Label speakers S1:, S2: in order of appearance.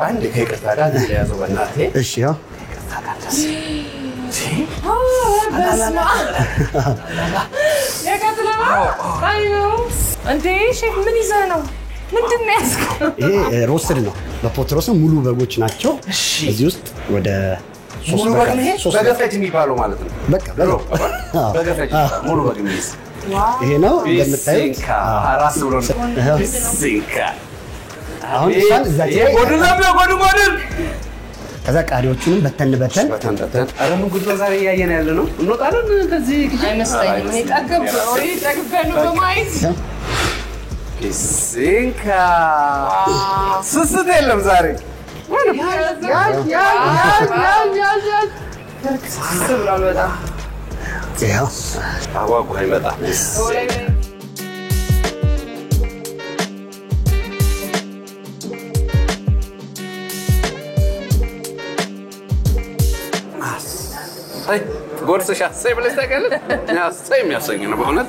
S1: አንድ ከይቅርታ ጋር ያዘው በእናቴ
S2: እሺ ያው
S3: እንዴ ሼፍ ምን ይዘህ ነው? ምንድን ነው ያዝከው?
S2: ይሄ ሮስትድ ነው በፖት ሮስት ሙሉ በጎች ናቸው እዚህ ውስጥ ወደ
S1: ሙሉ በግ ነው በገፈት የሚባለው ማለት ነው
S2: በቃ
S1: በገፈት ሙሉ በግ ነው
S2: ይሄ ነው እንደምታዩት
S1: ራስ ብሎ ሲንካ
S2: አሁን እሷን እዛች ላይ
S1: ጎድን
S2: ከዛ ቃሪዎቹንም በተን
S1: አረ ምን ጉድ ዛሬ እያየን ያለ ነው እንወጣለን ከዚህ
S3: አይመስለኝም እኔ ጠግቤያለሁ በማየት
S1: ሲንካ ስስት የለም ዛሬ
S2: ያው
S1: አጓጉኝ በጣም ጎርሰሻ ሰይ ብለሽ ታውቂያለሽ? ያ ሰይ የሚያሰኝ ነው በእውነት